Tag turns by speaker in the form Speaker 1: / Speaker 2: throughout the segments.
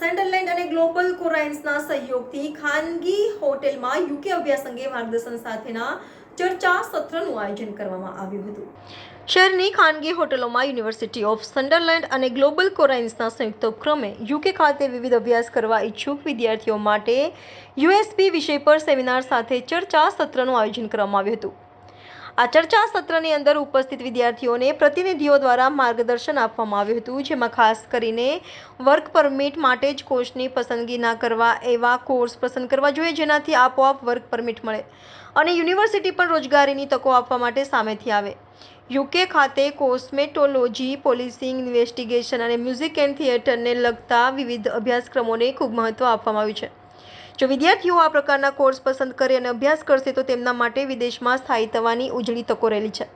Speaker 1: સેન્ડરલેન્ડ અને ગ્લોબલ કોરાઇન્સના સહયોગથી ખાનગી હોટેલમાં યુકે અભ્યાસ અંગે માર્ગદર્શન સાથેના ચર્ચા સત્રનું આયોજન કરવામાં આવ્યું હતું. શહેરની ખાનગી હોટલોમાં યુનિવર્સિટી ઓફ સન્ડરલેન્ડ અને ગ્લોબલ કોરાઇન્સના સંયુક્ત ઉપક્રમે યુકે ખાતે વિવિધ અભ્યાસ કરવા ઈચ્છુક વિદ્યાર્થીઓ માટે યુએસપી વિષય પર સેમિનાર સાથે ચર્ચા સત્રનું આયોજન કરવામાં આવ્યું હતું. આ ચર્ચા સત્રની અંદર ઉપસ્થિત વિદ્યાર્થીઓને પ્રતિનિધિઓ દ્વારા માર્ગદર્શન આપવામાં આવ્યું હતું, જેમાં ખાસ કરીને વર્ક પરમિટ માટે જ કોર્સની પસંદગી ના કરવા એવા કોર્સ પસંદ કરવા જોઈએ જેનાથી આપોઆપ વર્ક પરમિટ મળે અને યુનિવર્સિટી પણ રોજગારીની તકો આપવા માટે સામેથી આવે. યુકે ખાતે કોસ્મેટોલોજી, પોલીસિંગ, ઇન્વેસ્ટિગેશન અને મ્યુઝિક એન્ડ થિયેટરને લગતા વિવિધ અભ્યાસક્રમોને ખૂબ મહત્વ આપવામાં આવ્યું છે. જો વિદ્યાર્થીઓ આ પ્રકારના કોર્સ પસંદ કરે અને અભ્યાસ કરશે તો તેમના માટે વિદેશમાં સ્થાયી થવાની ઉજળી તકો રહેલી છે.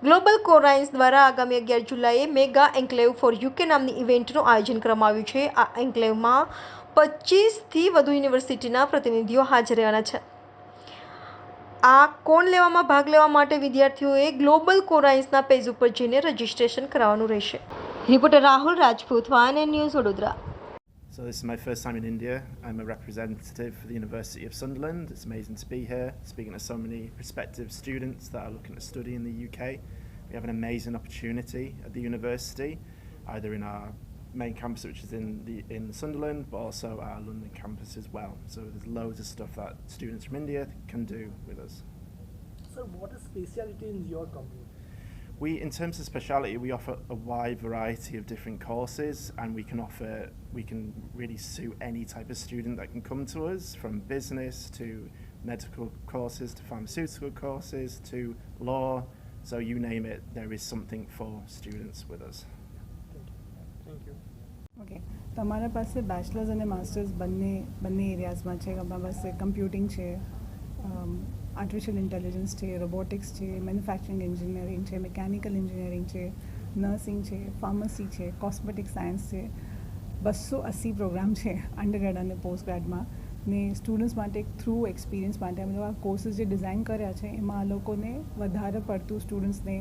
Speaker 1: ગ્લોબલ કોરાઇન્સ દ્વારા આગામી 11 જુલાઈએ મેગા એન્કલેવ ફોર યુકે નામની ઇવેન્ટનું આયોજન કરવામાં આવ્યું છે. આ એન્કલેવમાં 25થી વધુ યુનિવર્સિટીના પ્રતિનિધિઓ હાજર રહેવાના છે. આ કોણ લેવામાં ભાગ લેવા માટે વિદ્યાર્થીઓએ ગ્લોબલ કોરાઇન્સના પેજ ઉપર જઈને રજીસ્ટ્રેશન કરાવવાનું રહેશે. Reporter Rahul Rajput, van news, Vadodara.
Speaker 2: So this is my first time in India. I'm a representative for the University of Sunderland. It's amazing to be here, speaking to so many prospective students that are looking to study in the UK. We have an amazing opportunity at the university, either in our main campus, which is in Sunderland, but also our London campus as well. So there's loads of stuff that students from India can do with us.
Speaker 3: Sir, what is speciality in your company?
Speaker 2: In terms of speciality, we offer a wide variety of different courses, and we can really suit any type of student that can come to us, from business to medical courses to pharmaceutical courses to law. So you name it, there is something for students with us.
Speaker 3: Thank you.
Speaker 4: Okay, તમારા પાસે bachelors અને masters બંને એરિયાઝમાં છે. અમારા પાસે computing છે, artificial intelligence છે, robotics છે, મેન્યુફેક્ચરિંગ એન્જિનિયરિંગ છે, મિકેનિકલ એન્જિનિયરિંગ છે, નર્સિંગ છે, ફાર્મસી છે, કોસ્મેટિક સાયન્સ છે. 280 પ્રોગ્રામ છે અંડરગ્રેડ અને પોસ્ટ ગ્રેડમાં. ને સ્ટુડન્ટ્સ માટે થ્રુ એક્સપિરિયન્સ માટે અમે લોકો આ કોર્સીસ જે ડિઝાઇન કર્યા છે એમાં આ લોકોને વધારે પડતું સ્ટુડન્ટ્સને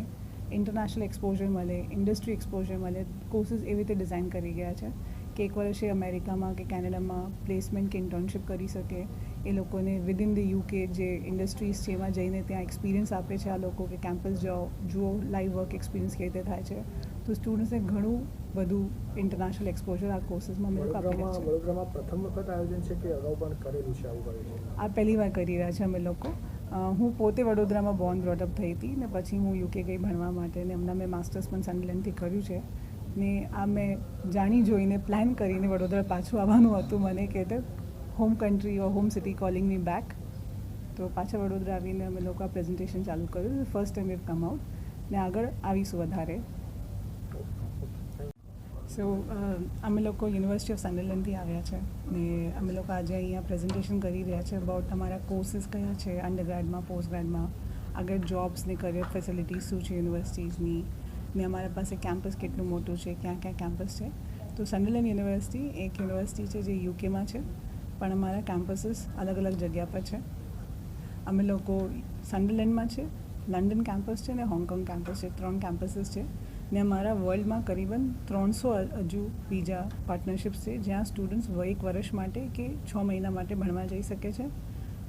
Speaker 4: ઇન્ટરનેશનલ એક્સપોઝર મળે, ઇન્ડસ્ટ્રી એક્સપોઝર મળે. કોર્સીસ એવી રીતે ડિઝાઇન કરી ગયા છે કે એક વર્ષે અમેરિકામાં કે કેનેડામાં પ્લેસમેન્ટ કે ઇન્ટર્નશિપ કરી શકે. એ લોકોને વિધિન ધ યુકે જે ઇન્ડસ્ટ્રીઝ છે એમાં જઈને ત્યાં એક્સપિરિયન્સ આપે છે આ લોકો કે કેમ્પસ જાઓ, જુઓ લાઈવ વર્ક એક્સપિરિયન્સ કેવી રીતે થાય છે. તો સ્ટુડન્ટ્સને ઘણું બધું ઇન્ટરનેશનલ એક્સપોઝર આ કોર્સીસમાં અમે લોકો આપી રહ્યા છે.
Speaker 3: વડોદરામાં પ્રથમ વખત આયોજન છે કે અગાઉ પણ કરેલું છે આવું કર્યું છે?
Speaker 4: આ પહેલી વાર કરી રહ્યા છે અમે લોકો. હું પોતે વડોદરામાં બોર્ન બ્રોટઅપ થઈ હતી ને પછી હું યુકે ગઈ ભણવા માટે ને હમણાં મેં માસ્ટર્સ પણ સન્ડરલેન્ડથી કર્યું છે. ને આ મેં જાણી જોઈને પ્લાન કરીને વડોદરા પાછું આવવાનું હતું મને કે હોમ કન્ટ્રી ઓર હોમ સિટી કોલિંગ મી બેક. તો પાછા વડોદરા આવીને અમે લોકો આ પ્રેઝન્ટેશન ચાલુ કર્યું. First time we've come out ને આગળ આવીશું વધારે. સો અમે લોકો યુનિવર્સિટી ઓફ સન્ડરલેન્ડથી આવ્યા છે ને અમે લોકો આજે અહીંયા પ્રેઝન્ટેશન કરી રહ્યા છે અબાઉટ અમારા કોર્સીસ કયા છે અંડરગ્રેડમાં, પોસ્ટ ગ્રેડમાં, આગળ જોબ્સ ને કરિયર ફેસિલિટીઝ શું છે યુનિવર્સિટીઝની, ને અમારા પાસે કેમ્પસ કેટલું મોટું છે, ક્યાં ક્યાં કેમ્પસ છે. તો સન્ડરલેન્ડ યુનિવર્સિટી એક યુનિવર્સિટી છે જે યુકેમાં છે, પણ અમારા કેમ્પસીસ અલગ અલગ જગ્યા પર છે. અમે લોકો સન્ડરલેન્ડમાં છે, લંડન કેમ્પસ છે ને હોંગકોંગ કેમ્પસ છે. 3 કેમ્પસીસ છે ને અમારા વર્લ્ડમાં કરીબન 300 હજુ બીજા પાર્ટનરશિપ્સ છે જ્યાં સ્ટુડન્ટ્સ 1 વર્ષ માટે કે 6 મહિના માટે ભણવા જઈ શકે છે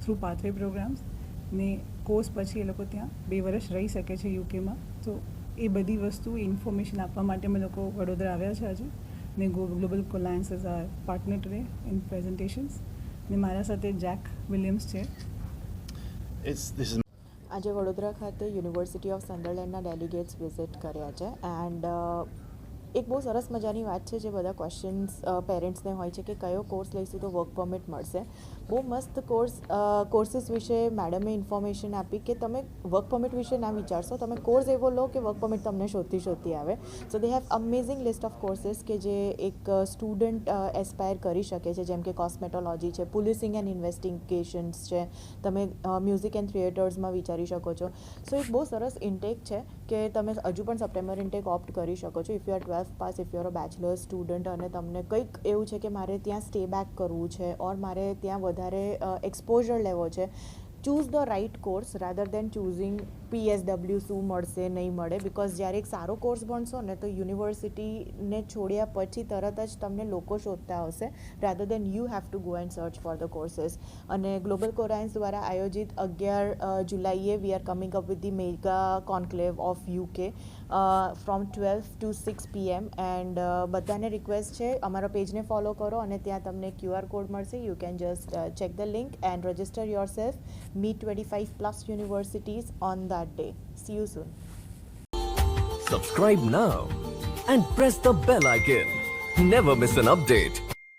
Speaker 4: થ્રુ પાથવે પ્રોગ્રામ્સ. ને કોર્સ પછી એ લોકો ત્યાં 2 વર્ષ રહી શકે છે યુકેમાં. તો એ બધી વસ્તુ ઇન્ફોર્મેશન આપવા માટે અમે લોકો વડોદરા આવ્યા છે આજે. ને global colliance is our partner today in presentations. ને મારા સાથે જેક વિલિયમ્સ છે.
Speaker 5: આજે વડોદરા ખાતે યુનિવર્સિટી ઓફ સન્ડરલેન્ડના ડેલિગેટ્સ વિઝિટ કર્યા છે એન્ડ એક બહુ સરસ મજાની વાત છે જે બધા ક્વેશ્ચન્સ પેરેન્ટ્સને હોય છે કે કયો કોર્સ લઈશું તો વર્ક પરમિટ મળશે. બહુ મસ્ત કોર્સીસ વિશે મેડમે ઇન્ફોર્મેશન આપી કે તમે વર્ક પરમિટ વિશે ના વિચારશો, તમે કોર્સ એવો લો કે વર્ક પરમિટ તમને શોધતી આવે. So they have amazing list of courses કે જે એક સ્ટુડન્ટ એસ્પાયર કરી શકે છે, જેમ કે કોસ્મેટોલોજી છે, પોલીસિંગ એન્ડ ઇન્વેસ્ટિગેશન્સ છે, તમે મ્યુઝિક એન્ડ થિયેટર્સમાં વિચારી શકો છો. સો એક બહુ સરસ ઇન્ટેક છે કે તમે હજુ પણ સપ્ટેમ્બર ઇન્ટેક ઓપ્ટ કરી શકો છો. If you are 12th pass, if you are a bachelor student અને તમને કંઈક એવું છે કે મારે ત્યાં સ્ટે બેક કરવું છે ઓર મારે ત્યાં વધારે એક્સપોઝર લેવો છે, choose the right course rather than choosing PSW શું મળશે નહીં મળે, બિકોઝ જ્યારે એક સારો કોર્સ ભણશો ને તો યુનિવર્સિટીને છોડ્યા પછી તરત જ તમને લોકો શોધતા આવશે rather than you have to go and search for the courses. અને ગ્લોબલ કોરાઇન્સ દ્વારા આયોજિત 11 જુલાઈએ we are coming up with the mega conclave of UK from 12 to 6 PM and બધાને રિક્વેસ્ટ છે અમારા પેજને ફોલો કરો અને ત્યાં તમને QR કોડ મળશે. You can just check the link and register yourself. Meet 25+ universities on that day. See you soon.
Speaker 6: Subscribe now and press the bell icon. Never miss an update.